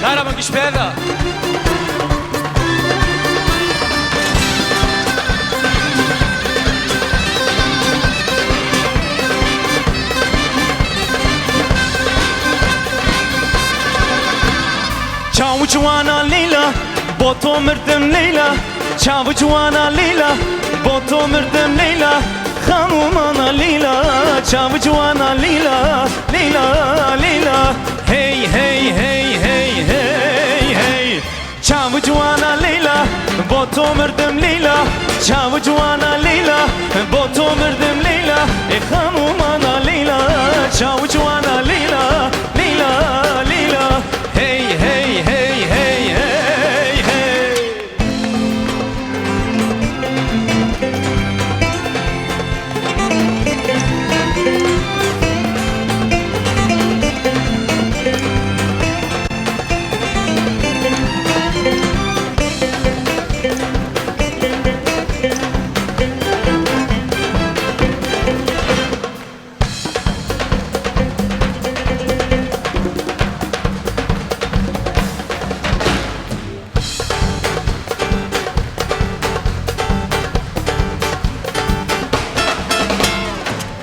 Kahraman güç beyler. Çavu cwana Leyla, boto mırdım Leyla. Çavu cwana Leyla, boto mırdım Leyla. Hanumana Leyla, çavu cwana Leyla, Leyla, Leyla. Hey hey hey hey hey hey. Çavu cwana Leyla, boto mırdım Leyla. Çavu cwana Leyla, boto mırdım Leyla. Hanumana Leyla, çavu cwana Leyla, Leyla, Leyla. Hey hey hey hey hey hey.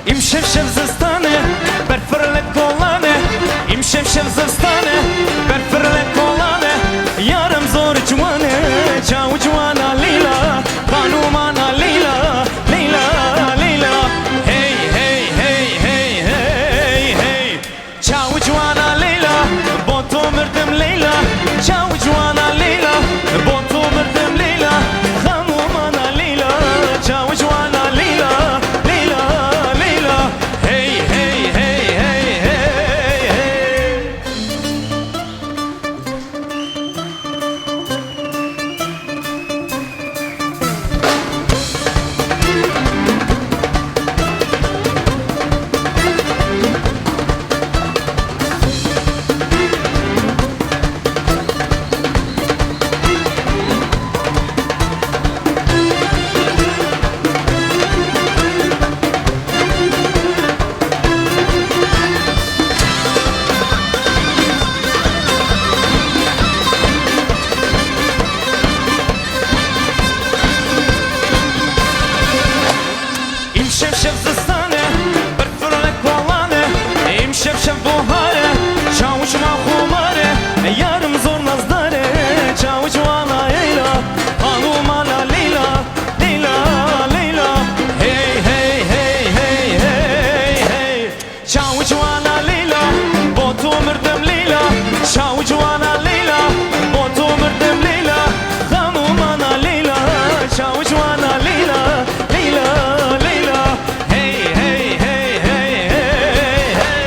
Imşevşev zastane, berfirle kolane. Imşevşev zastane, berfirle kolane. Yarım zor cuvane, çavu cuvana Leyla. Hanumana Leyla, Leyla, Leyla. Hey hey hey hey hey hey. Çavu cuvana Leyla, boto mırdım Leyla. Çavu cuvana Leyla, boto mırdım Leyla. Hanumana Leyla, çavu cuvana Leyla, Leyla. Hey hey hey hey hey hey. Imşevşev zastane, berfirle kolane. Imşevşev buhare, çavu cuma humare. Yarım zor nazdare, çavu cuvana Leyla. Hanumana Leyla, Leyla, Leyla. Hey hey hey hey hey hey. Çavu cuvana Leyla, boto mırdım Leyla. Çavu cuvana Leyla, boto mırdım Leyla. Hanumana Leyla, çavu cuvana Leyla, Leyla, Leyla. Hey hey hey hey hey hey.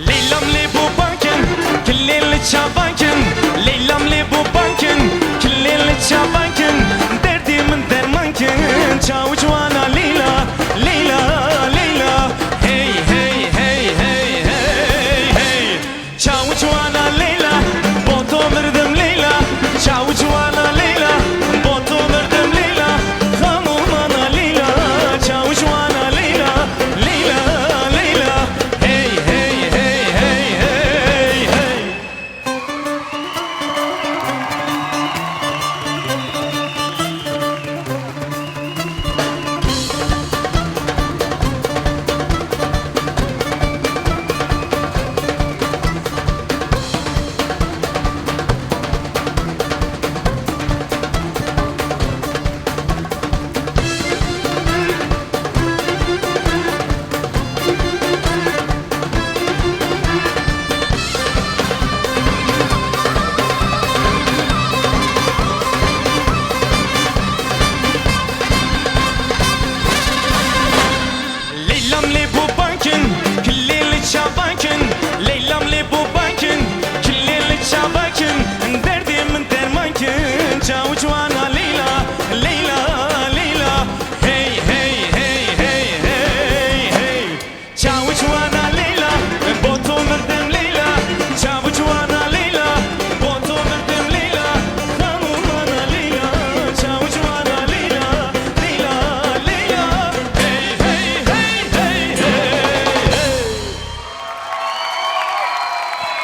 Leylam li bu banken, kelli li çaba.